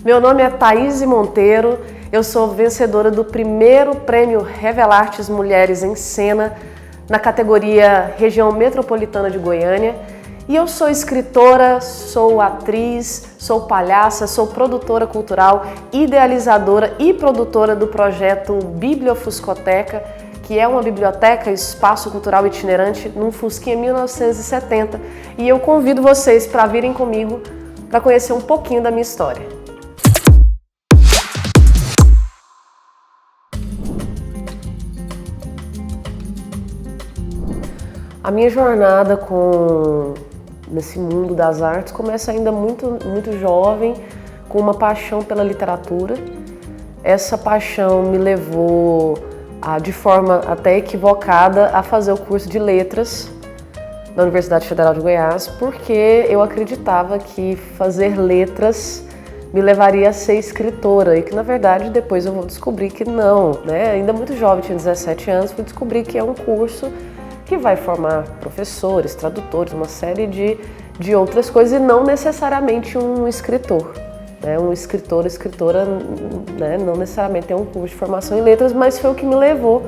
Meu nome é Thaíse Monteiro, eu sou vencedora do primeiro prêmio Revelartes Mulheres em Cena na categoria Região Metropolitana de Goiânia e eu sou escritora, sou atriz, sou palhaça, sou produtora cultural, idealizadora e produtora do projeto Bibliofuscoteca, que é uma biblioteca, espaço cultural itinerante num Fusquinha 1970, e eu convido vocês para virem comigo para conhecer um pouquinho da minha história. A minha jornada nesse mundo das artes começa ainda muito jovem, com uma paixão pela literatura. Essa paixão me levou, de forma até equivocada, a fazer o curso de letras na Universidade Federal de Goiás, porque eu acreditava que fazer letras me levaria a ser escritora e que, na verdade, depois eu vou descobrir que não, né? Ainda muito jovem, tinha 17 anos, fui descobrir que é um curso que vai formar professores, tradutores, uma série de outras coisas e não necessariamente um escritor. Né? Um escritor, escritora, né? Não necessariamente tem um curso de formação em letras, mas foi o que me levou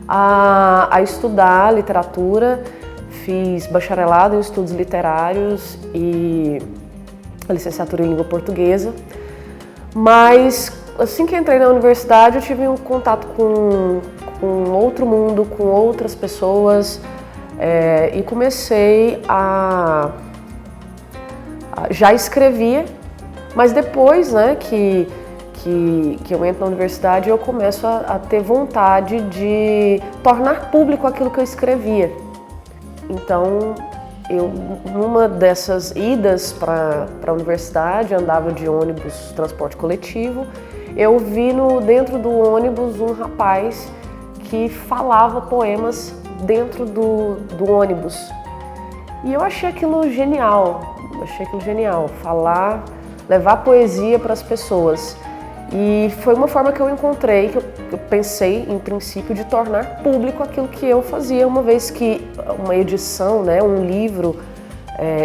a estudar literatura. Fiz bacharelado em estudos literários e a licenciatura em língua portuguesa. Mas assim que entrei na universidade eu tive um contato com outro mundo, com outras pessoas e comecei já escrevia, mas depois, né, que eu entro na universidade eu começo a ter vontade de tornar público aquilo que eu escrevia. Então, numa dessas idas para a universidade, andava de ônibus, transporte coletivo, eu vi dentro do ônibus um rapaz que falava poemas dentro do ônibus. E eu achei aquilo genial, falar, levar poesia para as pessoas. E foi uma forma que eu encontrei, que eu pensei, em princípio, de tornar público aquilo que eu fazia, uma vez que uma edição, né, um livro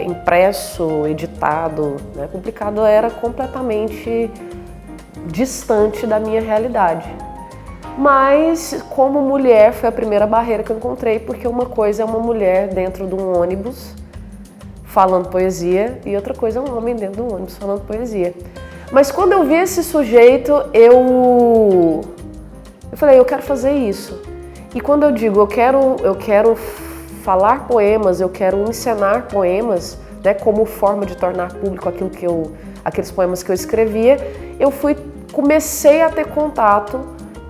impresso, editado, né, publicado, era completamente distante da minha realidade. Mas, como mulher, foi a primeira barreira que eu encontrei, porque uma coisa é uma mulher dentro de um ônibus falando poesia e outra coisa é um homem dentro do ônibus falando poesia. Mas quando eu vi esse sujeito, eu falei, eu quero fazer isso. E quando eu digo eu quero falar poemas, eu quero encenar poemas, né, como forma de tornar público aqueles poemas que eu escrevia, comecei a ter contato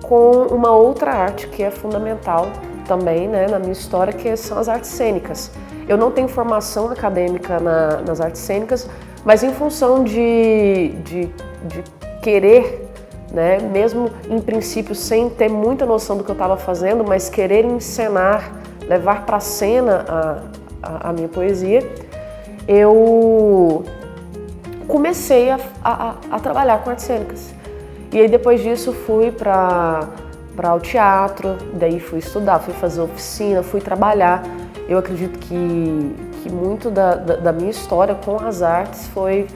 com uma outra arte que é fundamental também, né, na minha história, que são as artes cênicas. Eu não tenho formação acadêmica nas artes cênicas, mas em função de querer, né, mesmo em princípio sem ter muita noção do que eu estava fazendo, mas querer encenar, levar para a cena a minha poesia, eu comecei a trabalhar com artes cênicas. E aí depois disso fui para o teatro, daí fui estudar, fui fazer oficina, fui trabalhar. Eu acredito que muito da minha história com as artes foi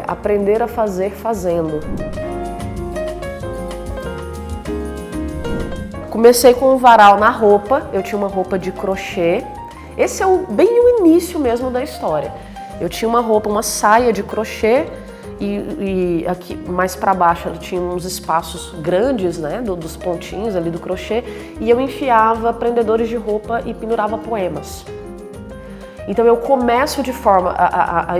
aprender a fazer fazendo. Comecei com um varal na roupa, eu tinha uma roupa de crochê. Esse é bem o início mesmo da história. Eu tinha uma saia de crochê e aqui mais para baixo ela tinha uns espaços grandes, né, dos pontinhos ali do crochê, e eu enfiava prendedores de roupa e pendurava poemas. Então eu começo de forma a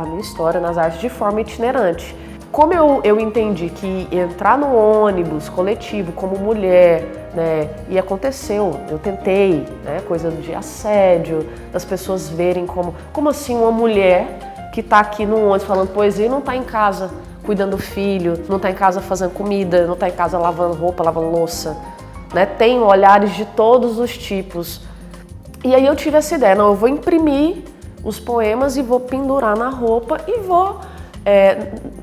minha história nas artes de forma itinerante. Como eu entendi que entrar no ônibus coletivo como mulher, né, e aconteceu, eu tentei, né, coisa de assédio, das pessoas verem como assim uma mulher que está aqui no ônibus falando poesia e não está em casa cuidando do filho, não está em casa fazendo comida, não está em casa lavando roupa, lavando louça, né? Tem olhares de todos os tipos. E aí eu tive essa ideia, não, eu vou imprimir os poemas e vou pendurar na roupa e vou,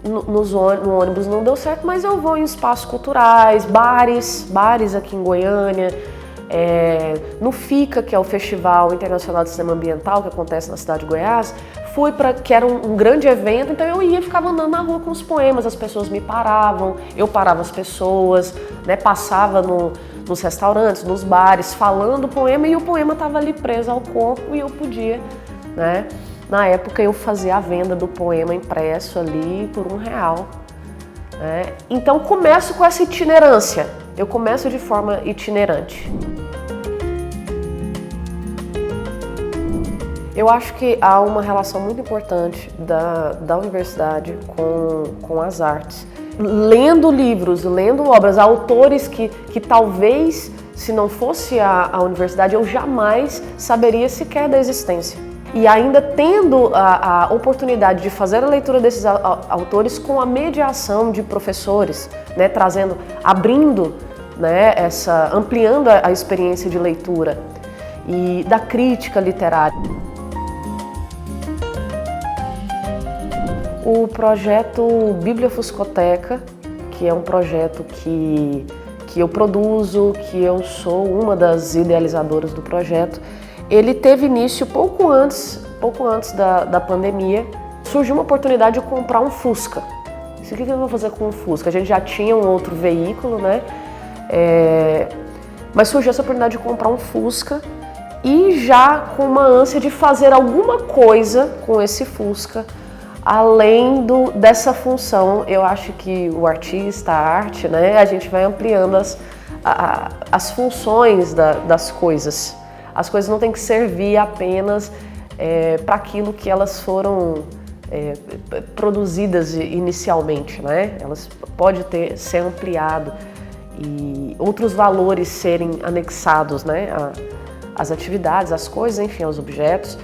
no ônibus não deu certo, mas eu vou em espaços culturais, bares aqui em Goiânia, No FICA, que é o Festival Internacional de Cinema Ambiental, que acontece na cidade de Goiás, que era um grande evento, então eu ia e ficava andando na rua com os poemas, as pessoas me paravam, eu parava as pessoas, né, passava nos restaurantes, nos bares, falando o poema, e o poema estava ali preso ao corpo e eu podia, né? Na época eu fazia a venda do poema impresso ali por R$1. Né? Então começo com essa itinerância, eu começo de forma itinerante. Eu acho que há uma relação muito importante da universidade com as artes. Lendo livros, lendo obras, autores que talvez, se não fosse a universidade, eu jamais saberia sequer da existência. E ainda tendo a oportunidade de fazer a leitura desses autores com a mediação de professores, né, abrindo, né, ampliando a experiência de leitura e da crítica literária. O projeto Bibliofuscoteca, que é um projeto que eu produzo, que eu sou uma das idealizadoras do projeto, ele teve início pouco antes da pandemia. Surgiu uma oportunidade de comprar um Fusca. O que eu vou fazer com um Fusca? A gente já tinha um outro veículo, né? Mas surgiu essa oportunidade de comprar um Fusca e já com uma ânsia de fazer alguma coisa com esse Fusca, além dessa função. Eu acho que o artista, a arte, né? A gente vai ampliando as funções das coisas. As coisas não têm que servir apenas para aquilo que elas foram produzidas inicialmente, né? Elas podem ser ampliado e outros valores serem anexados, né? Às atividades, às coisas, enfim, aos objetos.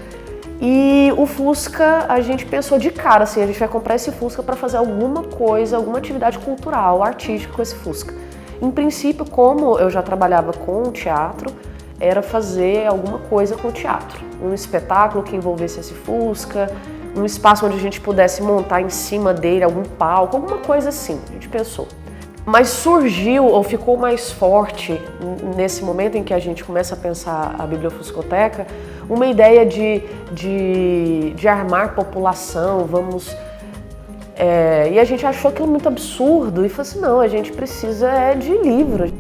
E o Fusca, a gente pensou de cara, assim, a gente vai comprar esse Fusca para fazer alguma coisa, alguma atividade cultural, artística com esse Fusca. Em princípio, como eu já trabalhava com teatro, era fazer alguma coisa com o teatro. Um espetáculo que envolvesse esse Fusca, um espaço onde a gente pudesse montar em cima dele algum palco, alguma coisa assim, a gente pensou. Mas surgiu, ou ficou mais forte, nesse momento em que a gente começa a pensar a Bibliofuscoteca, uma ideia de armar população, e a gente achou aquilo muito absurdo e falou assim, não, a gente precisa de livro.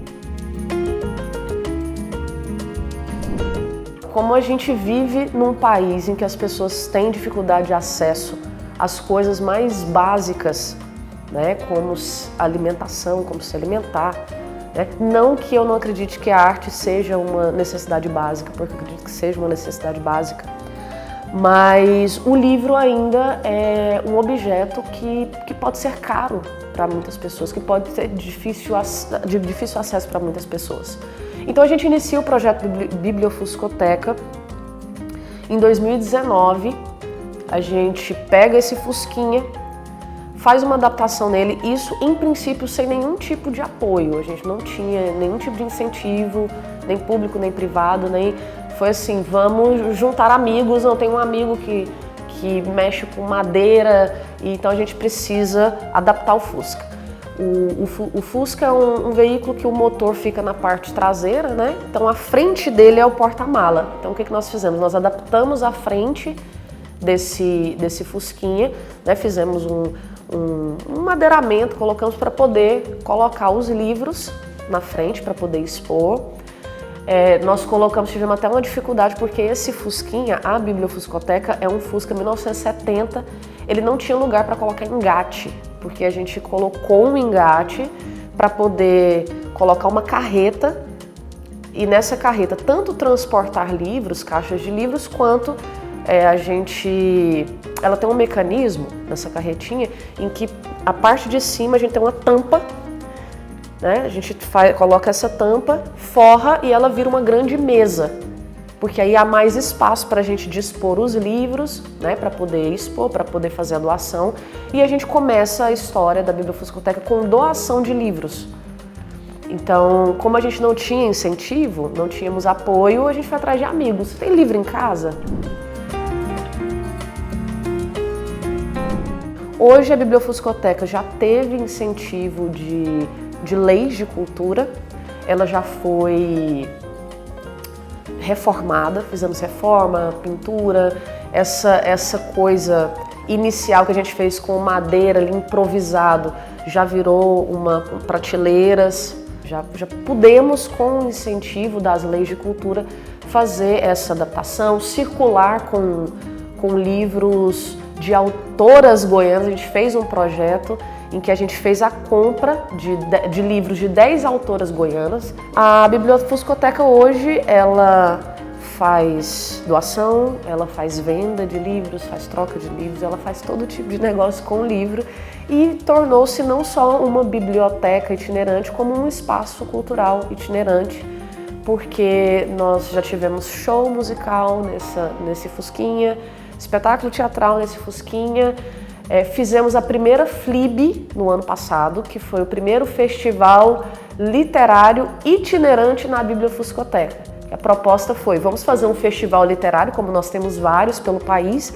Como a gente vive num país em que as pessoas têm dificuldade de acesso às coisas mais básicas, né, como alimentação, como se alimentar, né? Não que eu não acredite que a arte seja uma necessidade básica, porque eu acredito que seja uma necessidade básica, mas o livro ainda é um objeto que pode ser caro para muitas pessoas, que pode ser de difícil acesso para muitas pessoas. Então a gente inicia o projeto Bibliofuscoteca. Em 2019, a gente pega esse Fusquinha, faz uma adaptação nele, isso em princípio sem nenhum tipo de apoio. A gente não tinha nenhum tipo de incentivo, nem público, nem privado, nem... Foi assim, vamos juntar amigos, não tem um amigo que mexe com madeira, então a gente precisa adaptar o Fusca. O Fusca é um veículo que o motor fica na parte traseira, né? Então a frente dele é o porta-mala. Então o que nós fizemos? Nós adaptamos a frente desse Fusquinha, né? Fizemos um madeiramento, colocamos para poder colocar os livros na frente, para poder expor. Nós tivemos até uma dificuldade porque esse Fusquinha, a Bibliofuscoteca, é um Fusca 1970, ele não tinha lugar para colocar engate, porque a gente colocou um engate para poder colocar uma carreta e nessa carreta tanto transportar livros, caixas de livros, quanto ela tem um mecanismo nessa carretinha em que a parte de cima a gente tem uma tampa, né? A gente coloca essa tampa, forra e ela vira uma grande mesa, porque aí há mais espaço para a gente dispor os livros, né? Para poder expor, para poder fazer a doação. E a gente começa a história da Bibliofuscoteca com doação de livros. Então, como a gente não tinha incentivo, não tínhamos apoio, a gente foi atrás de amigos. Tem livro em casa? Hoje a Bibliofuscoteca já teve incentivo de leis de cultura, ela já foi reformada, fizemos reforma, pintura, essa coisa inicial que a gente fez com madeira ali, improvisado, já virou uma prateleiras, já pudemos, com o incentivo das leis de cultura, fazer essa adaptação, circular com livros de autoras goianas. A gente fez um projeto em que a gente fez a compra de livros de 10 autoras goianas. A Bibliofuscoteca hoje, ela faz doação, ela faz venda de livros, faz troca de livros, ela faz todo tipo de negócio com o livro e tornou-se não só uma biblioteca itinerante, como um espaço cultural itinerante, porque nós já tivemos show musical nesse Fusquinha, espetáculo teatral nesse Fusquinha, fizemos a primeira FLIB no ano passado, que foi o primeiro festival literário itinerante na Bibliofuscoteca. A proposta foi, vamos fazer um festival literário, como nós temos vários pelo país,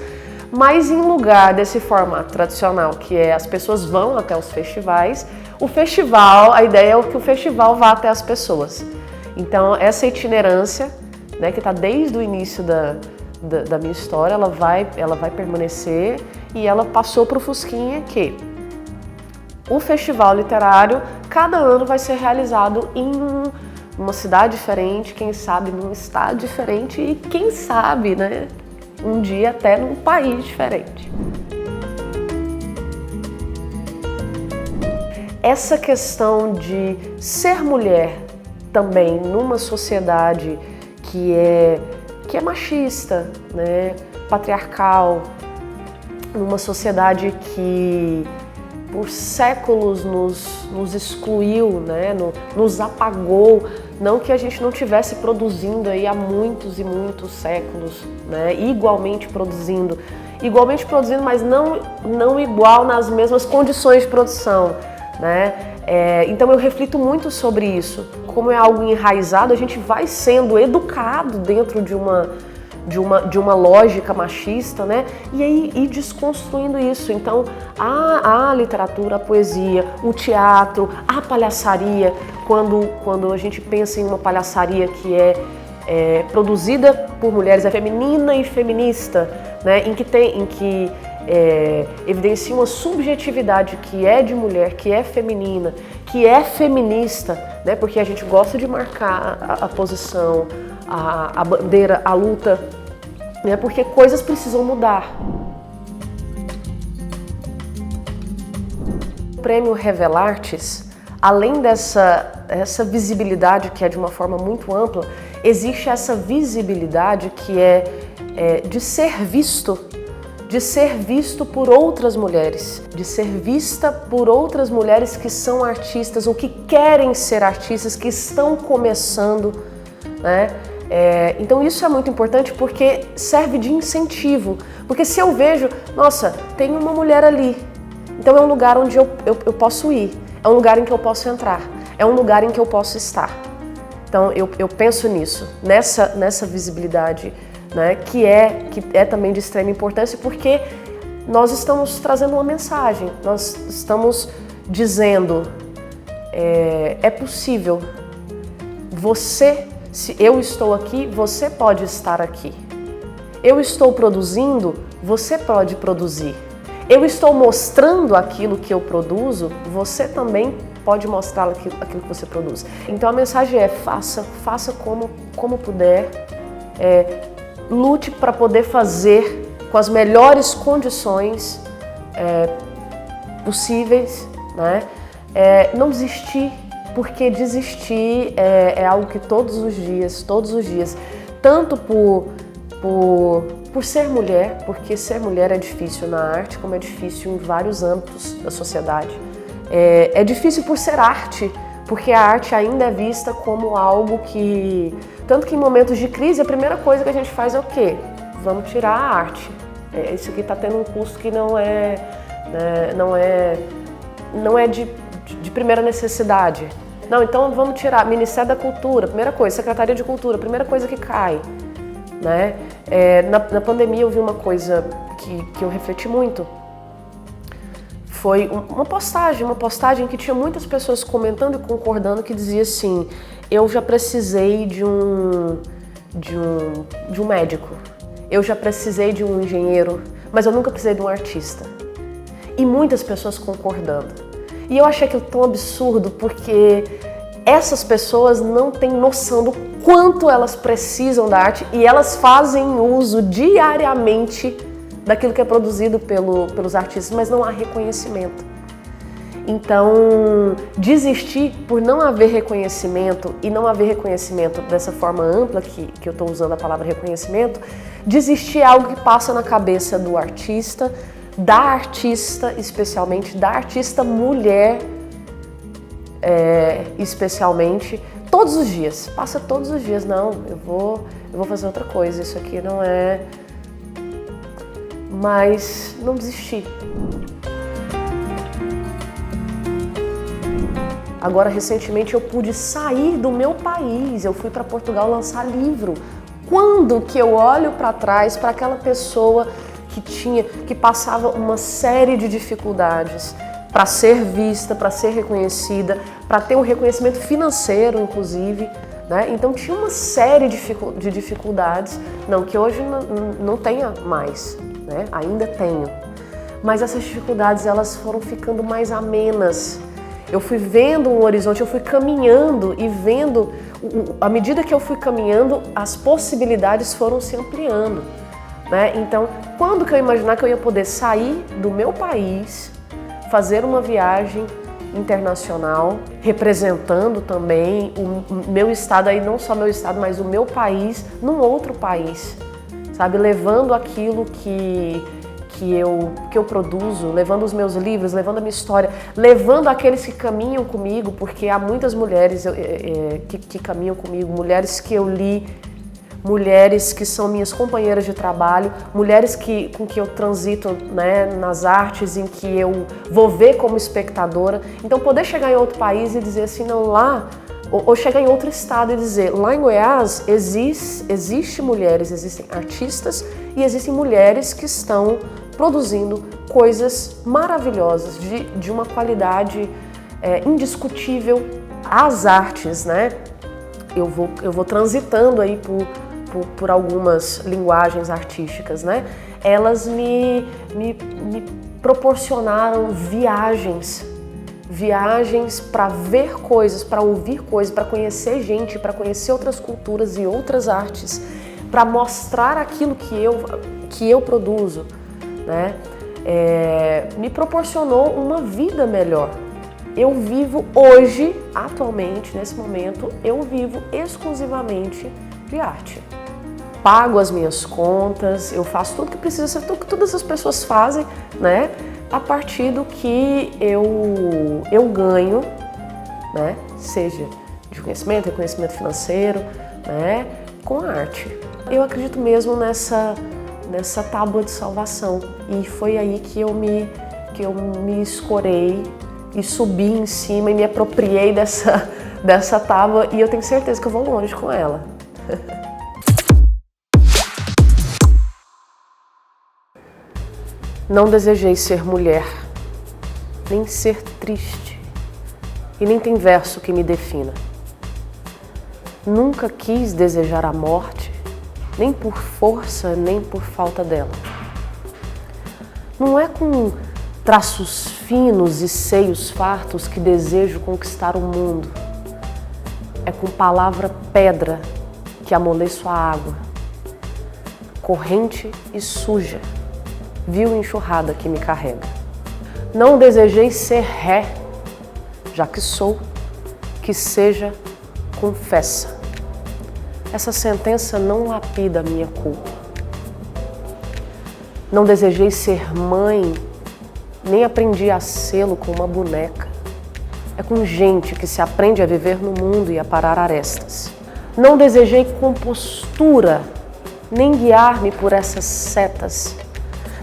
mas em lugar desse formato tradicional, que é as pessoas vão até os festivais, a ideia é que o festival vá até as pessoas. Então, essa itinerância, né, que está desde o início da minha história, ela vai permanecer, e ela passou para o Fusquinha que o festival literário, cada ano vai ser realizado em uma cidade diferente, quem sabe num estado diferente e quem sabe, né, um dia até num país diferente. Essa questão de ser mulher também numa sociedade que é machista, né, patriarcal, numa sociedade que por séculos nos excluiu, né, nos apagou, não que a gente não estivesse produzindo aí há muitos e muitos séculos, né, igualmente produzindo, mas não igual nas mesmas condições de produção, né. Então eu reflito muito sobre isso, como é algo enraizado, a gente vai sendo educado dentro de uma lógica machista, né? E aí ir desconstruindo isso. Então, a literatura, a poesia, o teatro, a palhaçaria, quando a gente pensa em uma palhaçaria que é produzida por mulheres, é feminina e feminista, né? Em que evidencia uma subjetividade que é de mulher, que é feminina, que é feminista, né? Porque a gente gosta de marcar a posição, a bandeira, a luta, né? Porque coisas precisam mudar. O prêmio Revelartes, além dessa visibilidade que é de uma forma muito ampla, existe essa visibilidade que é de ser visto por outras mulheres, de ser vista por outras mulheres que são artistas ou que querem ser artistas, que estão começando, né? Então isso é muito importante porque serve de incentivo, porque se eu vejo, nossa, tem uma mulher ali, então é um lugar onde eu posso ir, é um lugar em que eu posso entrar, é um lugar em que eu posso estar. Então eu penso nisso, nessa visibilidade, né, que é também de extrema importância, porque nós estamos trazendo uma mensagem, nós estamos dizendo, é possível, se eu estou aqui, você pode estar aqui. Eu estou produzindo, você pode produzir. Eu estou mostrando aquilo que eu produzo, você também pode mostrar aquilo que você produz. Então a mensagem é: faça como puder, lute para poder fazer com as melhores condições possíveis, né? Não desistir, porque desistir é algo que todos os dias, tanto por ser mulher, porque ser mulher é difícil na arte, como é difícil em vários âmbitos da sociedade. É difícil por ser arte, porque a arte ainda é vista como algo que... Tanto que em momentos de crise, a primeira coisa que a gente faz é o quê? Vamos tirar a arte. Isso aqui está tendo um custo que não é de primeira necessidade. Não, então vamos tirar. Ministério da Cultura, primeira coisa. Secretaria de Cultura, primeira coisa que cai, né? Na pandemia eu vi uma coisa que eu refleti muito. Foi uma postagem que tinha muitas pessoas comentando e concordando, que dizia assim: eu já precisei de de um médico, eu já precisei de um engenheiro, mas eu nunca precisei de um artista. E muitas pessoas concordando. E eu achei aquilo tão absurdo, porque essas pessoas não têm noção do quanto elas precisam da arte e elas fazem uso diariamente daquilo que é produzido pelos artistas, mas não há reconhecimento. Então, desistir por não haver reconhecimento, e não haver reconhecimento dessa forma ampla que eu estou usando a palavra reconhecimento, desistir é algo que passa na cabeça do artista, da artista especialmente, da artista mulher especialmente, todos os dias, passa todos os dias, não, eu vou fazer outra coisa, isso aqui não é... Mas não desistir. Agora, recentemente, eu pude sair do meu país, eu fui para Portugal lançar livro. Quando que eu olho para trás para aquela pessoa que passava uma série de dificuldades para ser vista, para ser reconhecida, para ter um reconhecimento financeiro, inclusive, né? Então tinha uma série de dificuldades, não que hoje não tenha mais, né? Ainda tenho, mas essas dificuldades elas foram ficando mais amenas. Eu fui vendo um horizonte, eu fui caminhando e vendo, à medida que eu fui caminhando, as possibilidades foram se ampliando, né? Então, quando que eu imaginar que eu ia poder sair do meu país, fazer uma viagem internacional, representando também o meu estado, aí não só meu estado, mas o meu país, num outro país, sabe? Levando aquilo que eu produzo, levando os meus livros, levando a minha história, levando aqueles que caminham comigo, porque há muitas mulheres que caminham comigo, mulheres que eu li, mulheres que são minhas companheiras de trabalho, mulheres com que eu transito, né, nas artes, em que eu vou ver como espectadora. Então poder chegar em outro país e dizer assim, não, lá, ou chegar em outro estado e dizer, lá em Goiás existem mulheres, existem artistas e existem mulheres que estão produzindo coisas maravilhosas, de uma qualidade indiscutível. As artes, né? Eu vou transitando aí por algumas linguagens artísticas, né? Elas me proporcionaram viagens para ver coisas, para ouvir coisas, para conhecer gente, para conhecer outras culturas e outras artes, para mostrar aquilo que eu produzo, né? Me proporcionou uma vida melhor. Eu vivo hoje, atualmente, nesse momento, eu vivo exclusivamente de arte. Pago as minhas contas, eu faço tudo que precisa ser, tudo que todas as pessoas fazem, né? A partir do que eu ganho, né? Seja de conhecimento, reconhecimento financeiro, né? Com a arte. Eu acredito mesmo nessa tábua de salvação, e foi aí que eu me escorei e subi em cima e me apropriei dessa tábua, e eu tenho certeza que eu vou longe com ela. Não desejei ser mulher, nem ser triste, e nem tem verso que me defina. Nunca quis desejar a morte, nem por força, nem por falta dela. Não é com traços finos e seios fartos que desejo conquistar o mundo. É com palavra pedra que amoleço a água, corrente e suja, vil enxurrada que me carrega. Não desejei ser ré, já que sou, que seja confessa. Essa sentença não lapida a minha culpa. Não desejei ser mãe, nem aprendi a sê-lo com uma boneca. É com gente que se aprende a viver no mundo e a parar arestas. Não desejei compostura, nem guiar-me por essas setas,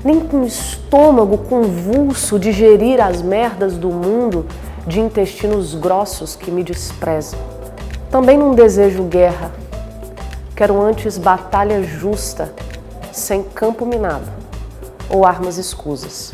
nem com estômago convulso digerir as merdas do mundo de intestinos grossos que me desprezam. Também não desejo guerra. Quero antes batalha justa, sem campo minado ou armas escusas.